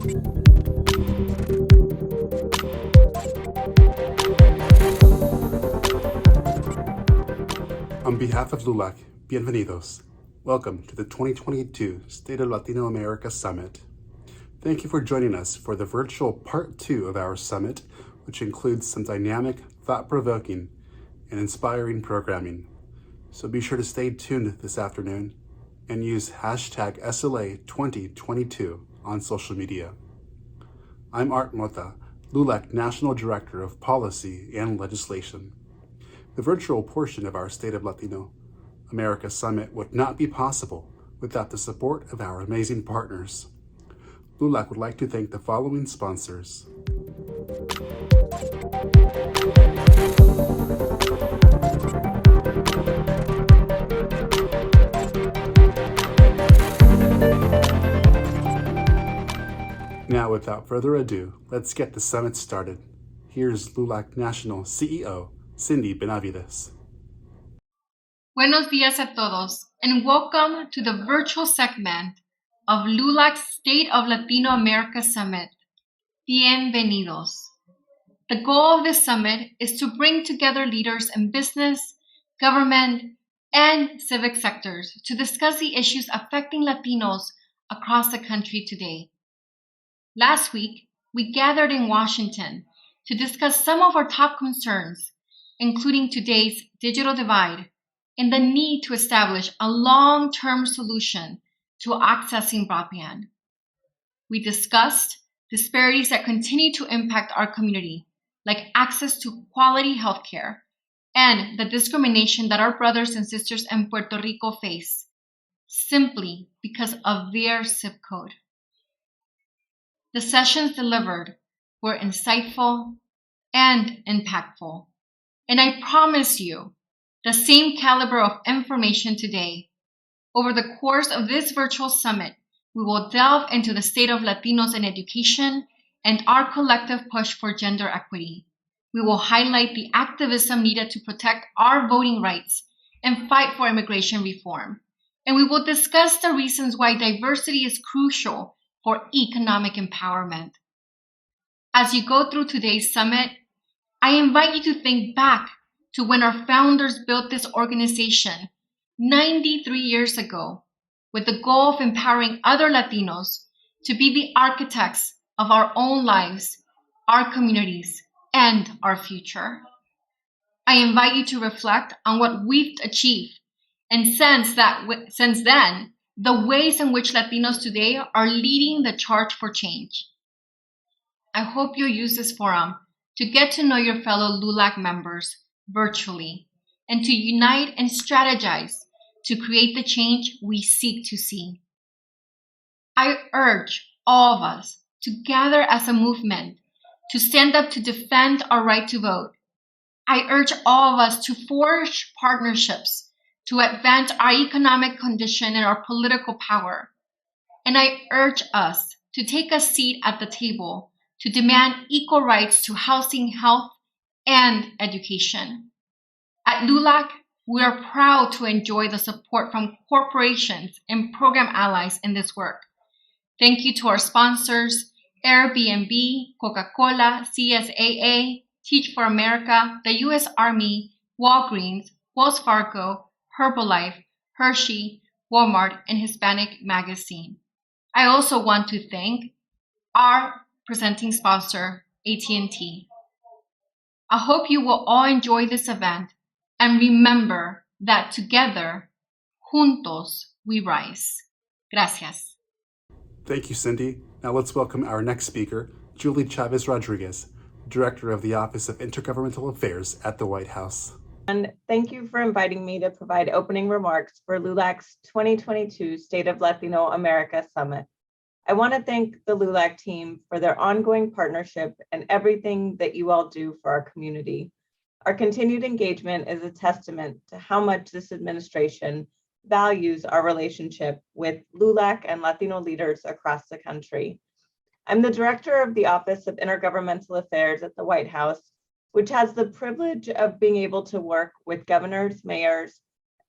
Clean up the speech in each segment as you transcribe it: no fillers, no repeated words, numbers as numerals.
On behalf of LULAC, bienvenidos. Welcome to the 2022 State of Latino America Summit. Thank you for joining us for the virtual part 2 of our summit, which includes some dynamic, thought-provoking, and inspiring programming. So be sure to stay tuned this afternoon and use hashtag SLA2022 on social media. I'm Art Motta, LULAC National Director of Policy and Legislation. The virtual portion of our State of Latino America Summit would not be possible without the support of our amazing partners. LULAC would like to thank the following sponsors. Now, without further ado, let's get the summit started. Here's LULAC National CEO, Sindy Benavides. Buenos días a todos, and welcome to the virtual segment of LULAC's State of Latino America Summit. Bienvenidos. The goal of this summit is to bring together leaders in business, government, and civic sectors to discuss the issues affecting Latinos across the country today. Last week, we gathered in Washington to discuss some of our top concerns, including today's digital divide and the need to establish a long-term solution to accessing broadband. We discussed disparities that continue to impact our community, like access to quality healthcare and the discrimination that our brothers and sisters in Puerto Rico face simply because of their zip code. The sessions delivered were insightful and impactful, and I promise you the same caliber of information today. Over the course of this virtual summit, we will delve into the state of Latinos in education and our collective push for gender equity. We will highlight the activism needed to protect our voting rights and fight for immigration reform. And we will discuss the reasons why diversity is crucial for economic empowerment. As you go through today's summit, I invite you to think back to when our founders built this organization 93 years ago with the goal of empowering other Latinos to be the architects of our own lives, our communities, and our future. I invite you to reflect on what we've achieved and since then, the ways in which Latinos today are leading the charge for change. I hope you'll use this forum to get to know your fellow LULAC members virtually and to unite and strategize to create the change we seek to see. I urge all of us to gather as a movement to stand up to defend our right to vote. I urge all of us to forge partnerships to advance our economic condition and our political power. And I urge us to take a seat at the table to demand equal rights to housing, health, and education. At LULAC, we are proud to enjoy the support from corporations and program allies in this work. Thank you to our sponsors, Airbnb, Coca-Cola, CSAA, Teach for America, the U.S. Army, Walgreens, Wells Fargo, Herbalife, Hershey, Walmart, and Hispanic Magazine. I also want to thank our presenting sponsor, AT&T. I hope you will all enjoy this event and remember that together, juntos, we rise. Gracias. Thank you, Sindy. Now let's welcome our next speaker, Julie Chavez Rodriguez, Director of the Office of Intergovernmental Affairs at the White House. And thank you for inviting me to provide opening remarks for LULAC's 2022 State of Latino America Summit. I want to thank the LULAC team for their ongoing partnership and everything that you all do for our community. Our continued engagement is a testament to how much this administration values our relationship with LULAC and Latino leaders across the country. I'm the Director of the Office of Intergovernmental Affairs at the White House, which has the privilege of being able to work with governors, mayors,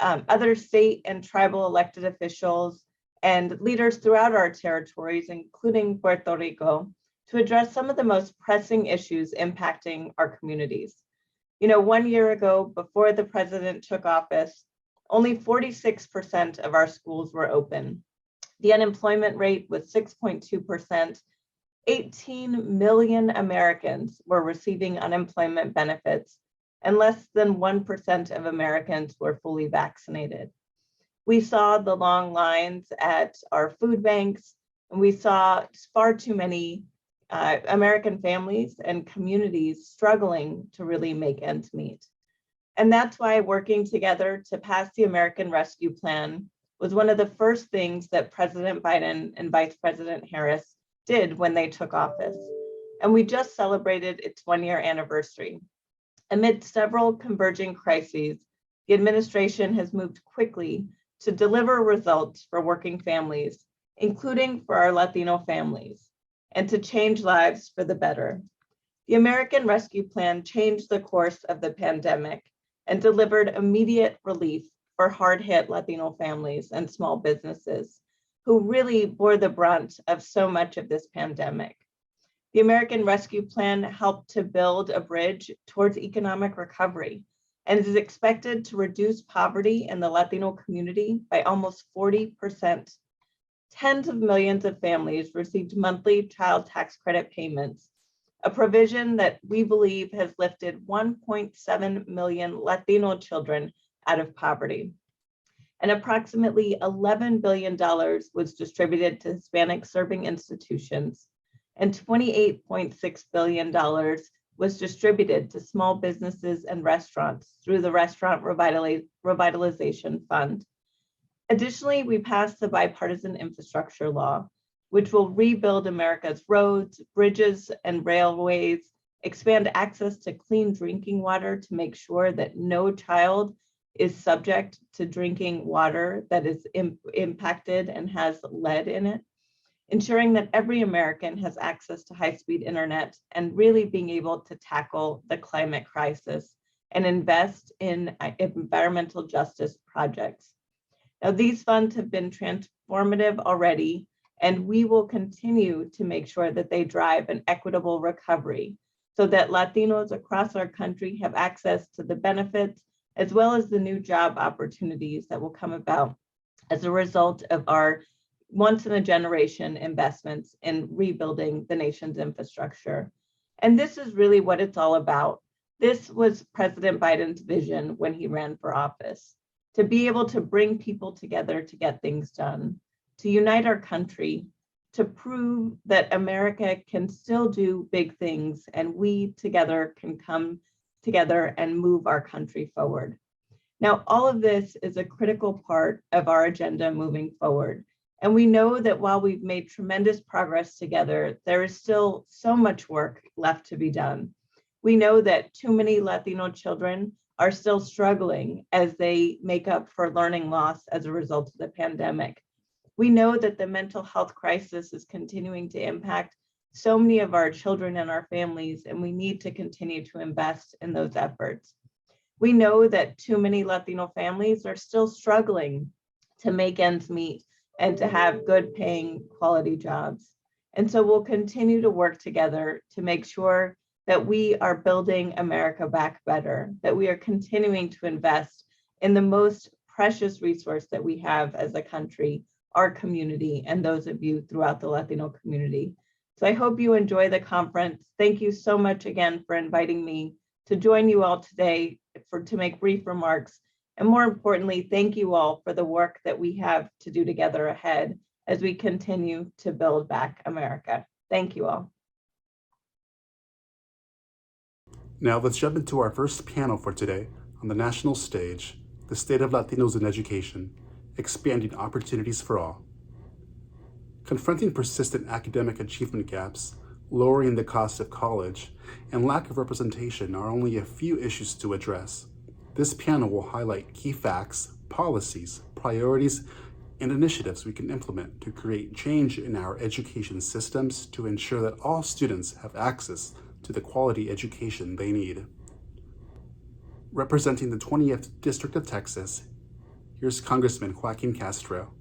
other state and tribal elected officials, and leaders throughout our territories, including Puerto Rico, to address some of the most pressing issues impacting our communities. 1 year ago, before the president took office, only 46% of our schools were open. The unemployment rate was 6.2%. 18 million Americans were receiving unemployment benefits, and less than 1% of Americans were fully vaccinated. We saw the long lines at our food banks, and we saw far too many American families and communities struggling to really make ends meet. And that's why working together to pass the American Rescue Plan was one of the first things that President Biden and Vice President Harris did when they took office. And we just celebrated its 1-year anniversary. Amid several converging crises, the administration has moved quickly to deliver results for working families, including for our Latino families, and to change lives for the better. The American Rescue Plan changed the course of the pandemic and delivered immediate relief for hard-hit Latino families and small businesses who really bore the brunt of so much of this pandemic. The American Rescue Plan helped to build a bridge towards economic recovery and is expected to reduce poverty in the Latino community by almost 40%. Tens of millions of families received monthly child tax credit payments, a provision that we believe has lifted 1.7 million Latino children out of poverty. And approximately $11 billion was distributed to Hispanic serving institutions, and $28.6 billion was distributed to small businesses and restaurants through the Restaurant Revitalization Fund. Additionally, we passed the Bipartisan Infrastructure Law, which will rebuild America's roads, bridges, and railways, expand access to clean drinking water to make sure that no child is subject to drinking water that is impacted and has lead in it, ensuring that every American has access to high-speed internet, and really being able to tackle the climate crisis and invest in environmental justice projects. Now, these funds have been transformative already, and we will continue to make sure that they drive an equitable recovery so that Latinos across our country have access to the benefits as well as the new job opportunities that will come about as a result of our once-in-a-generation investments in rebuilding the nation's infrastructure. And this is really what it's all about. This was President Biden's vision when he ran for office, to be able to bring people together to get things done, to unite our country, to prove that America can still do big things, and we together can come together and move our country forward. Now, all of this is a critical part of our agenda moving forward. And we know that while we've made tremendous progress together, there is still so much work left to be done. We know that too many Latino children are still struggling as they make up for learning loss as a result of the pandemic. We know that the mental health crisis is continuing to impact so many of our children and our families, and we need to continue to invest in those efforts. We know that too many Latino families are still struggling to make ends meet and to have good paying quality jobs. And so we'll continue to work together to make sure that we are building America back better, that we are continuing to invest in the most precious resource that we have as a country, our community, and those of you throughout the Latino community. So I hope you enjoy the conference. Thank you so much again for inviting me to join you all today to make brief remarks. And more importantly, thank you all for the work that we have to do together ahead as we continue to build back America. Thank you all. Now let's jump into our first panel for today on the national stage, the state of Latinos in education, expanding opportunities for all. Confronting persistent academic achievement gaps, lowering the cost of college, and lack of representation are only a few issues to address. This panel will highlight key facts, policies, priorities, and initiatives we can implement to create change in our education systems to ensure that all students have access to the quality education they need. Representing the 20th District of Texas, here's Congressman Joaquin Castro.